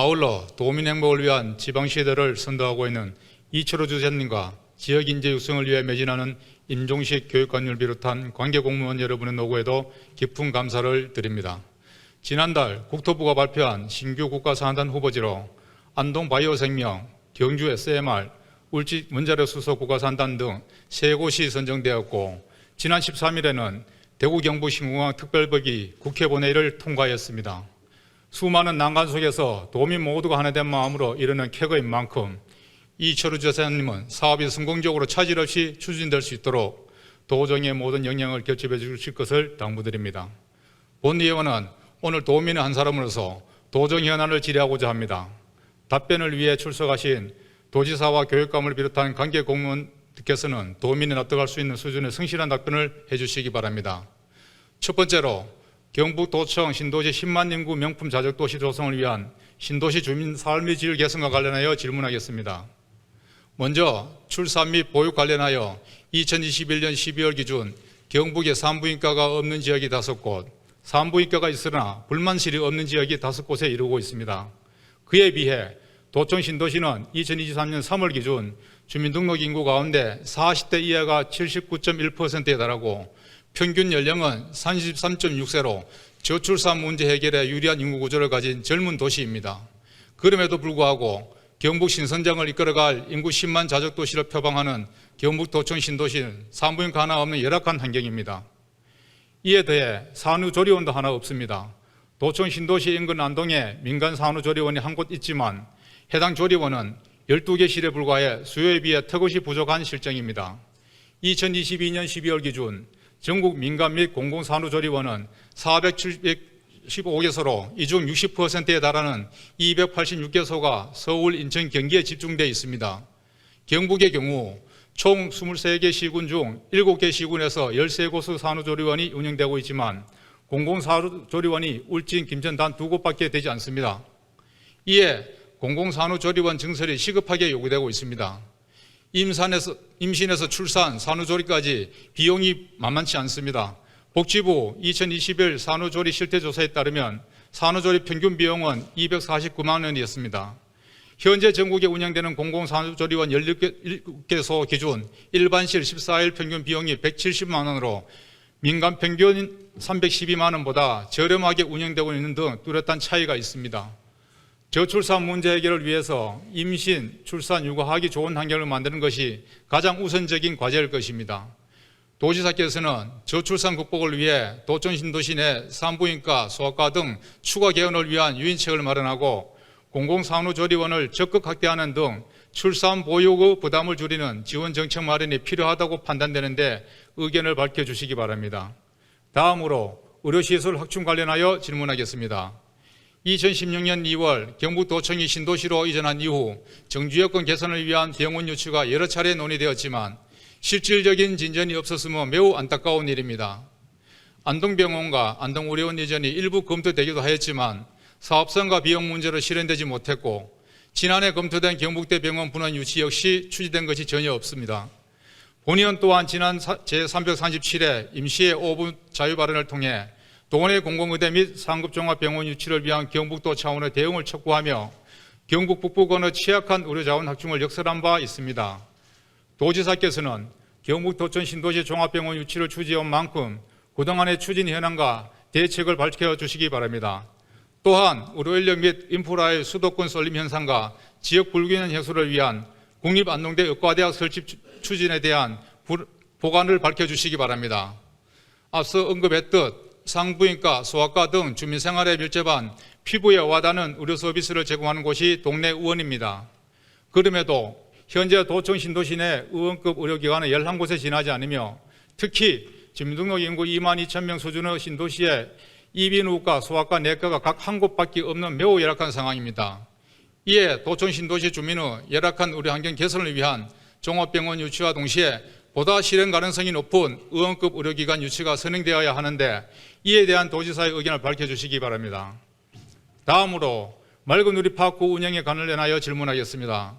아울러 도민 행복을 위한 지방시대를 선도하고 있는 이철호 주지사님과 지역인재 육성을 위해 매진하는 임종식 교육관을 비롯한 관계공무원 여러분의 노고에도 깊은 감사를 드립니다. 지난달 국토부가 발표한 신규 국가산단 후보지로 안동바이오생명, 경주 SMR, 울진 원자력수소 국가산단 등 3곳이 선정되었고, 지난 13일에는 대구 경북 신공항 특별법이 국회 본회의를 통과했습니다. 수많은 난관 속에서 도민 모두가 하나된 마음으로 이르는 쾌거인 만큼 이철우 지사님은 사업이 성공적으로 차질 없이 추진될 수 있도록 도정의 모든 역량을 겹집해 주실 것을 당부드립니다. 본의원은 오늘 도민의 한 사람으로서 도정 현안을 질의하고자 합니다. 답변을 위해 출석하신 도지사와 교육감을 비롯한 관계 공무원께서는 도민이 납득할 수 있는 수준의 성실한 답변을 해주시기 바랍니다. 첫 번째로 경북도청 신도시 10만 인구 명품 자적도시 조성을 위한 신도시 주민 삶의 질 개선과 관련하여 질문하겠습니다. 먼저 출산 및 보육 관련하여 2021년 12월 기준 경북에 산부인과가 없는 지역이 5곳, 산부인과가 있으나 불만실이 없는 지역이 5곳에 이르고 있습니다. 그에 비해 도청 신도시는 2023년 3월 기준 주민등록 인구 가운데 40대 이하가 79.1%에 달하고 평균 연령은 33.6세로 저출산 문제 해결에 유리한 인구 구조를 가진 젊은 도시입니다. 그럼에도 불구하고 경북 신선장을 이끌어갈 인구 10만 자적도시를 표방하는 경북 도청 신도시는 산부인과 하나 없는 열악한 환경입니다. 이에 더해 산후조리원도 하나 없습니다. 도청 신도시 인근 안동에 민간 산후조리원이 한 곳 있지만 해당 조리원은 12개실에 불과해 수요에 비해 턱없이 부족한 실정입니다. 2022년 12월 기준 전국 민간 및 공공산후조리원은 415개소로 이 중 60%에 달하는 286개소가 서울, 인천, 경기에 집중되어 있습니다. 경북의 경우 총 23개 시군 중 7개 시군에서 13곳의 산후조리원이 운영되고 있지만 공공산후조리원이 울진, 김천 단 2곳밖에 되지 않습니다. 이에 공공산후조리원 증설이 시급하게 요구되고 있습니다. 임신에서 출산, 산후조리까지 비용이 만만치 않습니다. 복지부 2021 산후조리 실태조사에 따르면 산후조리 평균 비용은 249만 원이었습니다. 현재 전국에 운영되는 공공산후조리원 17개소 기준 일반실 14일 평균 비용이 170만 원으로 민간 평균 312만 원보다 저렴하게 운영되고 있는 등 뚜렷한 차이가 있습니다. 저출산 문제 해결을 위해서 임신, 출산, 육아하기 좋은 환경을 만드는 것이 가장 우선적인 과제일 것입니다. 도지사께서는 저출산 극복을 위해 도청 신도시 내 산부인과, 소아과 등 추가 개원을 위한 유인책을 마련하고 공공산후조리원을 적극 확대하는 등 출산 보육의 부담을 줄이는 지원 정책 마련이 필요하다고 판단되는데 의견을 밝혀주시기 바랍니다. 다음으로 의료시설 확충 관련하여 질문하겠습니다. 2016년 2월 경북도청이 신도시로 이전한 이후 정주여건 개선을 위한 병원 유치가 여러 차례 논의되었지만 실질적인 진전이 없었으며 매우 안타까운 일입니다. 안동병원과 안동의료원 이전이 일부 검토되기도 하였지만 사업성과 비용 문제로 실현되지 못했고 지난해 검토된 경북대병원 분원 유치 역시 추진된 것이 전혀 없습니다. 본의원 또한 지난 제337회 임시회 5분 자유발언을 통해 도내 공공의대 및 상급종합병원 유치를 위한 경북도 차원의 대응을 촉구하며 경북 북부권의 취약한 의료자원 확충을 역설한 바 있습니다. 도지사께서는 경북도청 신도시 종합병원 유치를 추진해온 만큼 그동안의 추진 현황과 대책을 밝혀주시기 바랍니다. 또한 의료인력 및 인프라의 수도권 쏠림 현상과 지역 불균형 해소를 위한 국립안동대 의과대학 설치 추진에 대한 보관을 밝혀주시기 바랍니다. 앞서 언급했듯 산부인과, 소아과 등 주민생활에 밀접한 피부에 와닿는 의료 서비스를 제공하는 곳이 동네 의원입니다. 그럼에도 현재 도청 신도시 내 의원급 의료기관은 11곳에 지나지 않으며 특히 주민등록 인구 2만 2천 명 수준의 신도시에 이비인후과, 소아과, 내과가 각 한 곳밖에 없는 매우 열악한 상황입니다. 이에 도청 신도시 주민의 열악한 의료 환경 개선을 위한 종합병원 유치와 동시에 보다 실현 가능성이 높은 의원급 의료기관 유치가 선행되어야 하는데 이에 대한 도지사의 의견을 밝혀주시기 바랍니다. 다음으로 맑은 누리파크 운영에 관련하여 질문하겠습니다.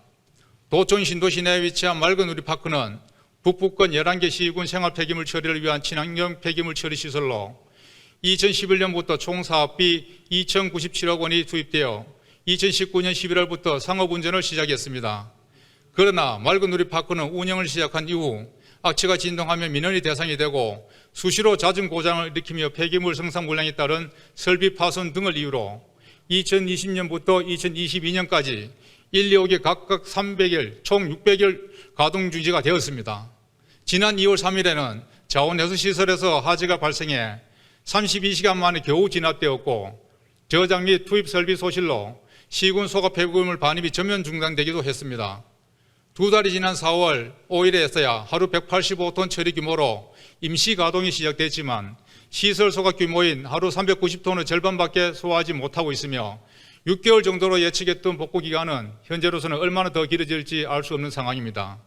도청 신도시 내에 위치한 맑은 누리파크는 북부권 11개 시군 생활 폐기물 처리를 위한 친환경 폐기물 처리 시설로 2011년부터 총 사업비 2,097억 원이 투입되어 2019년 11월부터 상업운전을 시작했습니다. 그러나 맑은 누리파크는 운영을 시작한 이후 악취가 진동하며 민원이 대상이 되고 수시로 잦은 고장을 일으키며 폐기물 생산 물량에 따른 설비 파손 등을 이유로 2020년부터 2022년까지 1, 2호기 각각 300일, 총 600일 가동 중지가 되었습니다. 지난 2월 3일에는 자원해수시설에서 화재가 발생해 32시간 만에 겨우 진압되었고 저장 및 투입 설비 소실로 시군 소각 폐기물 반입이 전면 중단되기도 했습니다. 두 달이 지난 4월 5일에서야 하루 185톤 처리 규모로 임시 가동이 시작됐지만 시설 소각 규모인 하루 390톤의 절반밖에 소화하지 못하고 있으며 6개월 정도로 예측했던 복구 기간은 현재로서는 얼마나 더 길어질지 알 수 없는 상황입니다.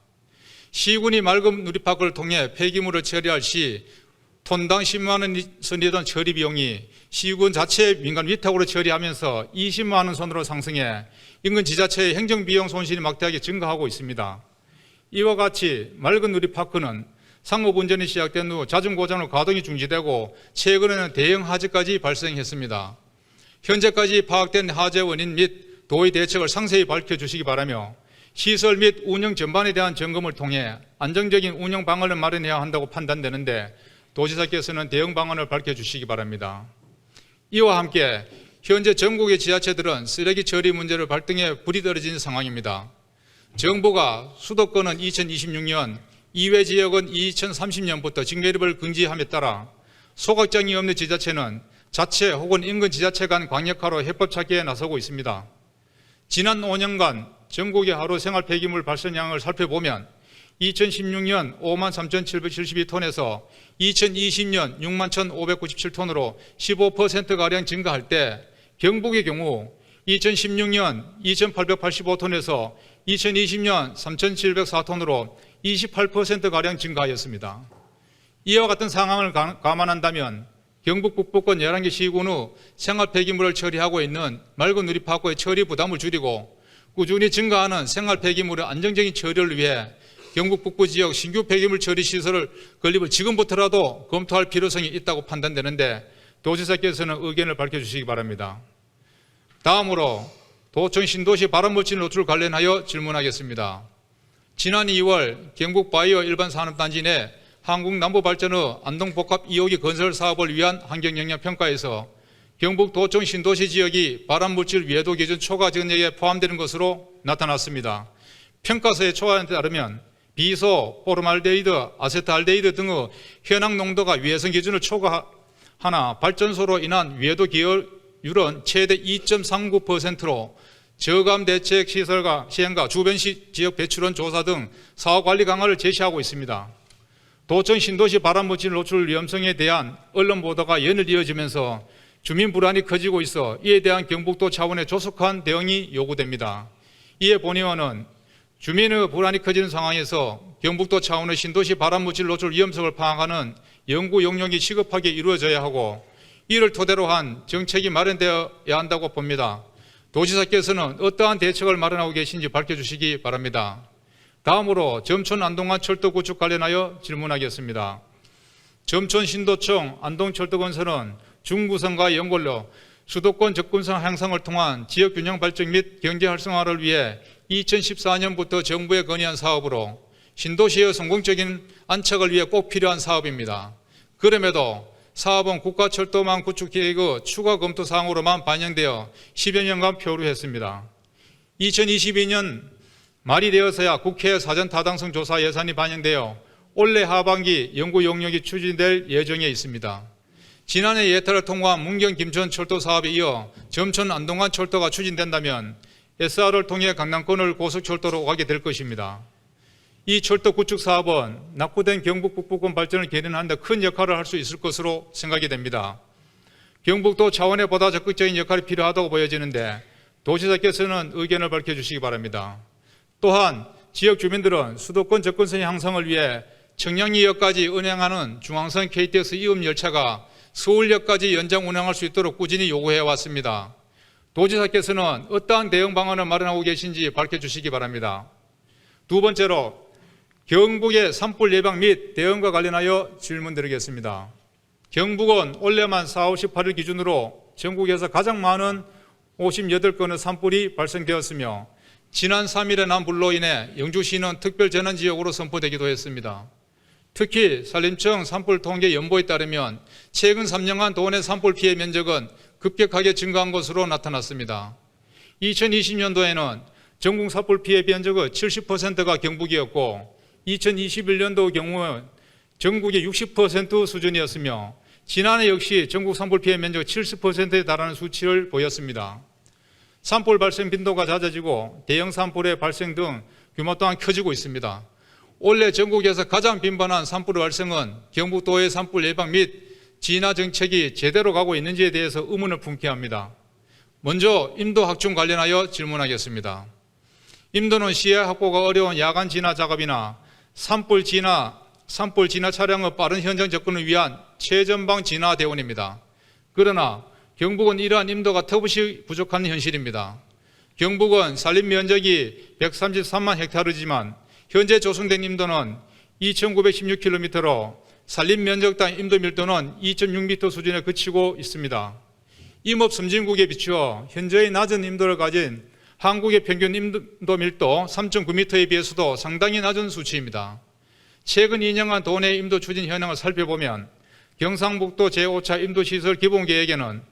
시군이 맑은 누리파크를 통해 폐기물을 처리할 시 톤당 10만 원 선이던 처리 비용이 시군 자체 민간 위탁으로 처리하면서 20만 원 선으로 상승해 인근 지자체의 행정비용 손실이 막대하게 증가하고 있습니다. 이와 같이 맑은 누리파크는 상업운전이 시작된 후 잦은 고장으로 가동이 중지되고 최근에는 대형 화재까지 발생했습니다. 현재까지 파악된 화재 원인 및 도의 대책을 상세히 밝혀주시기 바라며 시설 및 운영 전반에 대한 점검을 통해 안정적인 운영 방안을 마련해야 한다고 판단되는데 도지사께서는 대응 방안을 밝혀주시기 바랍니다. 이와 함께 현재 전국의 지자체들은 쓰레기 처리 문제를 발등에 불이 떨어진 상황입니다. 정부가 수도권은 2026년, 이외 지역은 2030년부터 직매립을 금지함에 따라 소각장이 없는 지자체는 자체 혹은 인근 지자체 간 광역화로 해법 찾기에 나서고 있습니다. 지난 5년간 전국의 하루 생활 폐기물 발생량을 살펴보면 2016년 53,772톤에서 2020년 61,597톤으로 15%가량 증가할 때 경북의 경우 2016년 2,885톤에서 2020년 3,704톤으로 28%가량 증가하였습니다. 이와 같은 상황을 감안한다면 경북 북부권 11개 시군 후 생활 폐기물을 처리하고 있는 맑은 누리파크의 처리 부담을 줄이고 꾸준히 증가하는 생활 폐기물의 안정적인 처리를 위해 경북 북부 지역 신규 폐기물 처리 시설을 건립을 지금부터라도 검토할 필요성이 있다고 판단되는데 도지사께서는 의견을 밝혀주시기 바랍니다. 다음으로 도청 신도시 발암물질 노출 관련하여 질문하겠습니다. 지난 2월 경북 바이오 일반산업단지 내 한국남부발전의 안동복합 2호기 건설 사업을 위한 환경영향평가에서 경북 도청 신도시 지역이 발암물질 위해도 기준 초과 전역에 포함되는 것으로 나타났습니다. 평가서의 초안에 따르면 비소, 포르말데히드, 아세트알데히드 등의 현황 농도가 위해성 기준을 초과하나 발전소로 인한 위해도 기여율은 최대 2.39%로 저감 대책 시설과 시행과 주변 지역 배출원 조사 등 사후 관리 강화를 제시하고 있습니다. 도청 신도시 발암물질 노출 위험성에 대한 언론 보도가 연일 이어지면서 주민 불안이 커지고 있어 이에 대한 경북도 차원의 조속한 대응이 요구됩니다. 이에 본의원은 주민의 불안이 커지는 상황에서 경북도 차원의 신도시 발암물질 노출 위험성을 파악하는 연구 용역이 시급하게 이루어져야 하고 이를 토대로 한 정책이 마련되어야 한다고 봅니다. 도지사께서는 어떠한 대책을 마련하고 계신지 밝혀주시기 바랍니다. 다음으로 점촌 안동간 철도 구축 관련하여 질문하겠습니다. 점촌 신도청 안동철도건설은 중구성과 연골로 수도권 접근성 향상을 통한 지역균형 발전 및 경제 활성화를 위해 2014년부터 정부에 건의한 사업으로 신도시의 성공적인 안착을 위해 꼭 필요한 사업입니다. 그럼에도 사업은 국가철도망 구축 계획의 추가 검토 사항으로만 반영되어 10여 년간 표류했습니다. 2022년 말이 되어서야 국회 사전 타당성 조사 예산이 반영되어 올해 하반기 연구 용역이 추진될 예정에 있습니다. 지난해 예타를 통과한 문경 김천 철도 사업에 이어 점촌 안동간 철도가 추진된다면 SR을 통해 강남권을 고속철도로 가게 될 것입니다. 이 철도 구축 사업은 낙후된 경북 북부권 발전을 견인하는 데 큰 역할을 할 수 있을 것으로 생각이 됩니다. 경북도 차원의 보다 적극적인 역할이 필요하다고 보여지는데 도지사께서는 의견을 밝혀주시기 바랍니다. 또한 지역 주민들은 수도권 접근성 향상을 위해 청량리역까지 운행하는 중앙선 KTX 이음 열차가 서울역까지 연장 운행할 수 있도록 꾸준히 요구해 왔습니다. 도지사께서는 어떠한 대응 방안을 마련하고 계신지 밝혀주시기 바랍니다. 두 번째로 경북의 산불 예방 및 대응과 관련하여 질문드리겠습니다. 경북은 올해만 4월 18일 기준으로 전국에서 가장 많은 58건의 산불이 발생되었으며 지난 3일에 난 불로 인해 영주시는 특별재난지역으로 선포되기도 했습니다. 특히 산림청 산불 통계 연보에 따르면 최근 3년간 도내 산불 피해 면적은 급격하게 증가한 것으로 나타났습니다. 2020년도에는 전국 산불 피해 면적의 70%가 경북이었고 2021년도 경우는 전국의 60% 수준이었으며 지난해 역시 전국 산불 피해 면적 70%에 달하는 수치를 보였습니다. 산불 발생 빈도가 잦아지고 대형 산불의 발생 등 규모 또한 커지고 있습니다. 올해 전국에서 가장 빈번한 산불 발생은 경북도의 산불 예방 및 진화 정책이 제대로 가고 있는지에 대해서 의문을 품게 합니다. 먼저 임도 확충 관련하여 질문하겠습니다. 임도는 시야 확보가 어려운 야간 진화 작업이나 산불 진화 차량의 빠른 현장 접근을 위한 최전방 진화 대원입니다. 그러나 경북은 이러한 임도가 터부시 부족한 현실입니다. 경북은 산림 면적이 133만 헥타르지만 현재 조성된 임도는 2,916km로 산림 면적당 임도 밀도는 2.6m 수준에 그치고 있습니다. 임업 선진국에 비추어 현저히 낮은 임도를 가진 한국의 평균 임도 밀도 3.9m에 비해서도 상당히 낮은 수치입니다. 최근 2년간 도내 임도 추진 현황을 살펴보면 경상북도 제5차 임도시설 기본계획에는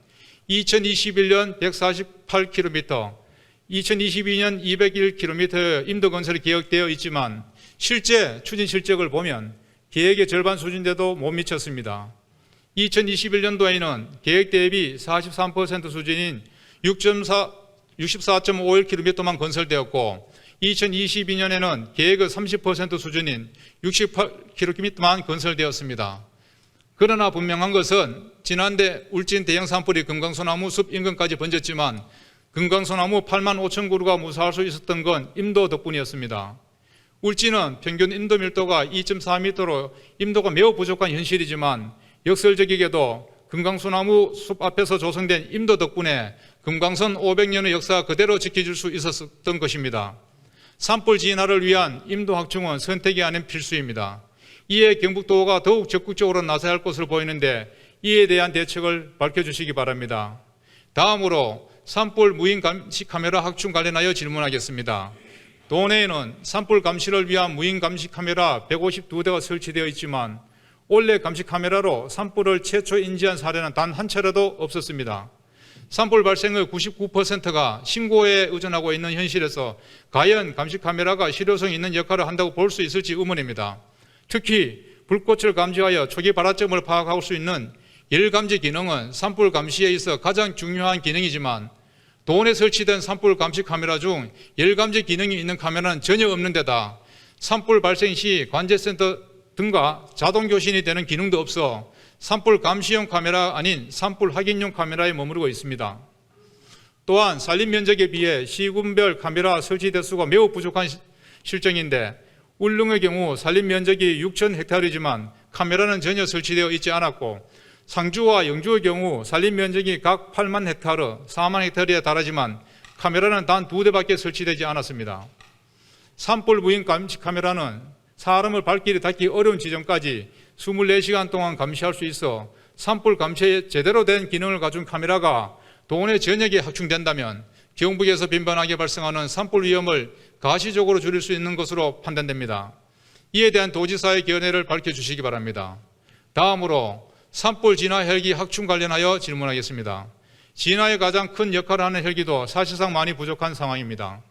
2021년 148km, 2022년 201km의 임도 건설이 계획되어 있지만 실제 추진 실적을 보면 계획의 절반 수준인데도 못 미쳤습니다. 2021년도에는 계획 대비 43% 수준인 64.51km만 건설되었고 2022년에는 계획의 30% 수준인 68km만 건설되었습니다. 그러나 분명한 것은 지난해 울진 대형 산불이 금강소나무 숲 인근까지 번졌지만 금강소나무 8만 5천 그루가 무사할 수 있었던 건 임도 덕분이었습니다. 울진은 평균 임도 밀도가 2.4m로 임도가 매우 부족한 현실이지만 역설적이게도 금강소나무 숲 앞에서 조성된 임도 덕분에 금강선 500년의 역사가 그대로 지켜질 수 있었던 것입니다. 산불 진화를 위한 임도 확충은 선택이 아닌 필수입니다. 이에 경북도가 더욱 적극적으로 나서야 할 것으로 보이는데 이에 대한 대책을 밝혀주시기 바랍니다. 다음으로 산불 무인 감시 카메라 확충 관련하여 질문하겠습니다. 도내에는 산불 감시를 위한 무인 감시 카메라 152대가 설치되어 있지만 올해 감시 카메라로 산불을 최초 인지한 사례는 단 한 차례도 없었습니다. 산불 발생의 99%가 신고에 의존하고 있는 현실에서 과연 감시 카메라가 실효성 있는 역할을 한다고 볼 수 있을지 의문입니다. 특히 불꽃을 감지하여 초기 발화점을 파악할 수 있는 열감지 기능은 산불 감시에 있어 가장 중요한 기능이지만 도내 설치된 산불 감시 카메라 중 열감지 기능이 있는 카메라는 전혀 없는 데다 산불 발생 시 관제센터 등과 자동 교신이 되는 기능도 없어 산불 감시용 카메라 아닌 산불 확인용 카메라에 머무르고 있습니다. 또한 산림 면적에 비해 시군별 카메라 설치 대수가 매우 부족한 실정인데 울릉의 경우 산림 면적이 6,000헥타르이지만 카메라는 전혀 설치되어 있지 않았고 상주와 영주의 경우 산림 면적이 각 8만 헥타르, 4만 헥타르에 달하지만 카메라는 단 2대밖에 설치되지 않았습니다. 산불 무인 감시 카메라는 사람을 발길이 닿기 어려운 지점까지 24시간 동안 감시할 수 있어 산불 감시에 제대로 된 기능을 가진 카메라가 도내 전역에 확충된다면 경북에서 빈번하게 발생하는 산불 위험을 가시적으로 줄일 수 있는 것으로 판단됩니다. 이에 대한 도지사의 견해를 밝혀주시기 바랍니다. 다음으로 산불 진화 헬기 확충 관련하여 질문하겠습니다. 진화에 가장 큰 역할을 하는 헬기도 사실상 많이 부족한 상황입니다.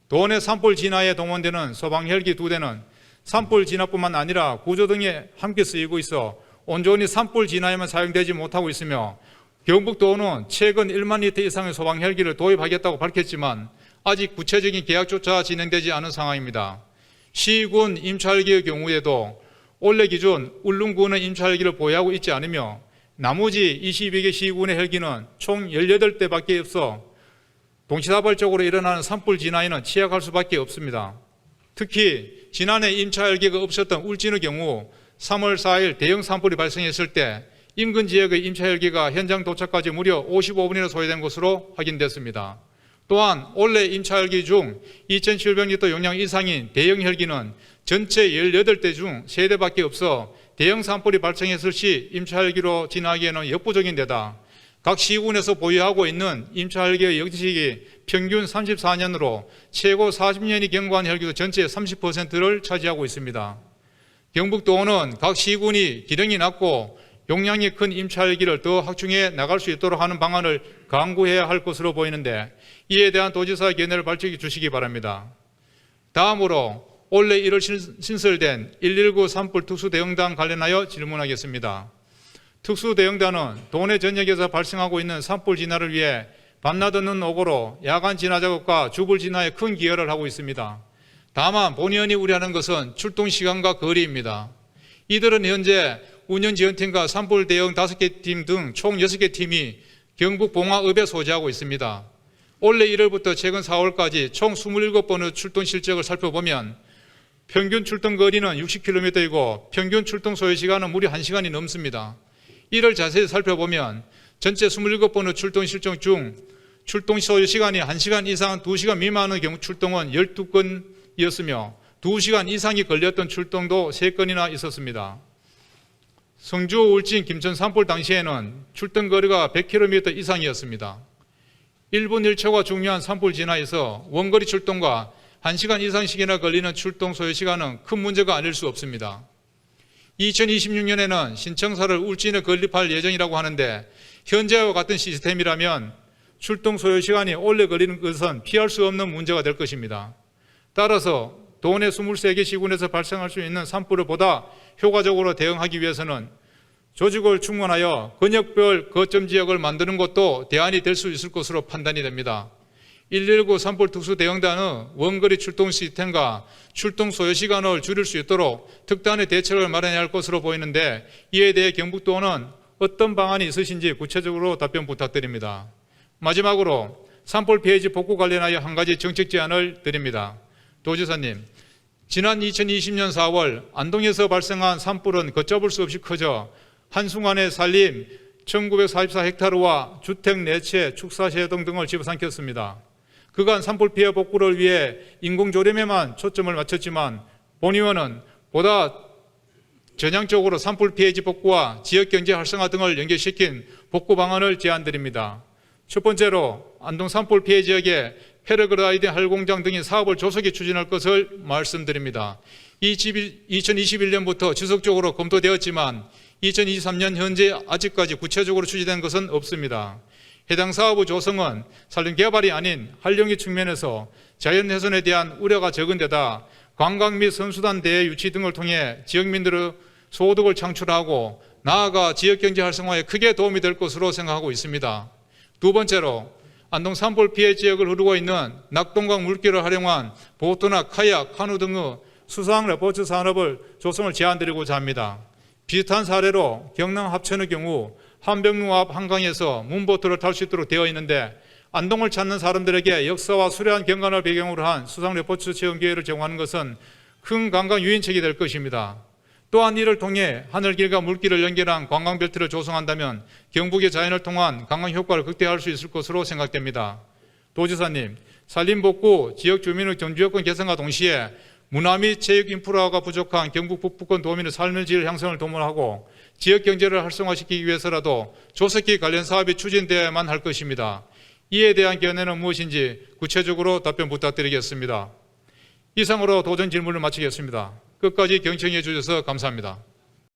도내 산불 진화에 동원되는 소방 헬기 2대는 산불 진화뿐만 아니라 구조 등에 함께 쓰이고 있어 온전히 산불 진화에만 사용되지 못하고 있으며 경북도는 최근 1만 리터 이상의 소방 헬기를 도입하겠다고 밝혔지만 아직 구체적인 계약조차 진행되지 않은 상황입니다. 시군 임차헬기의 경우에도 올해 기준 울릉군은 임차헬기를 보유하고 있지 않으며 나머지 22개 시군의 헬기는 총 18대밖에 없어 동시다발적으로 일어나는 산불 진화에는 취약할 수밖에 없습니다. 특히 지난해 임차헬기가 없었던 울진의 경우 3월 4일 대형 산불이 발생했을 때 인근 지역의 임차헬기가 현장 도착까지 무려 55분이나 소요된 것으로 확인됐습니다. 또한 올해 임차헬기 중 2,700리터 용량 이상인 대형 헬기는 전체 18대 중 3대밖에 없어 대형 산불이 발생했을 시 임차헬기로 진화하기에는 역부족인 데다 각 시군에서 보유하고 있는 임차헬기의 영지식이 평균 34년으로 최고 40년이 경과한 헬기도 전체의 30%를 차지하고 있습니다. 경북도는 각 시군이 기능이 낮고 용량이 큰 임차헬기를 더 확충해 나갈 수 있도록 하는 방안을 강구해야 할 것으로 보이는데 이에 대한 도지사의 견해를 밝혀 주시기 바랍니다. 다음으로 올해 1월 신설된 119 산불 특수대응단 관련하여 질문하겠습니다. 특수대응단은 도내 전역에서 발생하고 있는 산불 진화를 위해 밤낮 없는 오고로 야간 진화 작업과 주불 진화에 큰 기여를 하고 있습니다. 다만 본의원이 우려하는 것은 출동 시간과 거리입니다. 이들은 현재 운영지원팀과 산불 대응 5개 팀 등 총 6개 팀이 경북 봉화읍에 소재하고 있습니다. 올해 1월부터 최근 4월까지 총 27번의 출동 실적을 살펴보면 평균 출동 거리는 60km이고 평균 출동 소요 시간은 무려 1시간이 넘습니다. 이를 자세히 살펴보면 전체 27번의 출동 실적 중 출동 소요 시간이 1시간 이상 2시간 미만의 경우 출동은 12건이었으며 2시간 이상이 걸렸던 출동도 3건이나 있었습니다. 성주, 울진, 김천 산불 당시에는 출동 거리가 100km 이상이었습니다. 1분 1초가 중요한 산불 진화에서 원거리 출동과 1시간 이상씩이나 걸리는 출동 소요 시간은 큰 문제가 아닐 수 없습니다. 2026년에는 신청사를 울진에 건립할 예정이라고 하는데 현재와 같은 시스템이라면 출동 소요 시간이 오래 걸리는 것은 피할 수 없는 문제가 될 것입니다. 따라서 도내 23개 시군에서 발생할 수 있는 산불을 보다 효과적으로 대응하기 위해서는 조직을 충원하여 근역별 거점 지역을 만드는 것도 대안이 될 수 있을 것으로 판단이 됩니다. 119 산불 특수대응단의 원거리 출동 시스템과 출동 소요 시간을 줄일 수 있도록 특단의 대책을 마련해야 할 것으로 보이는데 이에 대해 경북도는 어떤 방안이 있으신지 구체적으로 답변 부탁드립니다. 마지막으로 산불 피해지 복구 관련하여 한 가지 정책 제안을 드립니다. 도지사님, 지난 2020년 4월 안동에서 발생한 산불은 걷잡을 수 없이 커져 한순간에 산림 1944헥타르와 주택 4채, 축사시동 등을 집어삼켰습니다. 그간 산불 피해 복구를 위해 인공조림에만 초점을 맞췄지만 본의원은 보다 전향적으로 산불 피해지 복구와 지역경제 활성화 등을 연계시킨 복구 방안을 제안드립니다. 첫 번째로 안동 산불 피해 지역에 패러글라이딩 활공장 등의 사업을 조속히 추진할 것을 말씀드립니다. 2021년부터 지속적으로 검토되었지만 2023년 현재 아직까지 구체적으로 추진된 것은 없습니다. 해당 사업의 조성은 산림 개발이 아닌 활용의 측면에서 자연 훼손에 대한 우려가 적은 데다 관광 및 선수단 대회 유치 등을 통해 지역민들의 소득을 창출하고 나아가 지역경제 활성화에 크게 도움이 될 것으로 생각하고 있습니다. 두 번째로 안동 산불 피해 지역을 흐르고 있는 낙동강 물길을 활용한 보트나 카약, 카누 등의 수상 레포츠 산업을 조성을 제안드리고자 합니다. 비슷한 사례로 경남 합천의 경우 한병루 앞 한강에서 문보트를 탈 수 있도록 되어 있는데 안동을 찾는 사람들에게 역사와 수려한 경관을 배경으로 한 수상 레포츠 체험 기회를 제공하는 것은 큰 관광 유인책이 될 것입니다. 또한 이를 통해 하늘길과 물길을 연결한 관광벨트를 조성한다면 경북의 자연을 통한 관광 효과를 극대화할 수 있을 것으로 생각됩니다. 도지사님, 산림복구, 지역 주민의 전주여건 개선과 동시에 문화 및 체육 인프라가 부족한 경북 북부권 도민의 삶의 질 향상을 도모하고 지역 경제를 활성화시키기 위해서라도 조속히 관련 사업이 추진되어야만 할 것입니다. 이에 대한 견해는 무엇인지 구체적으로 답변 부탁드리겠습니다. 이상으로 도전 질문을 마치겠습니다. 끝까지 경청해 주셔서 감사합니다.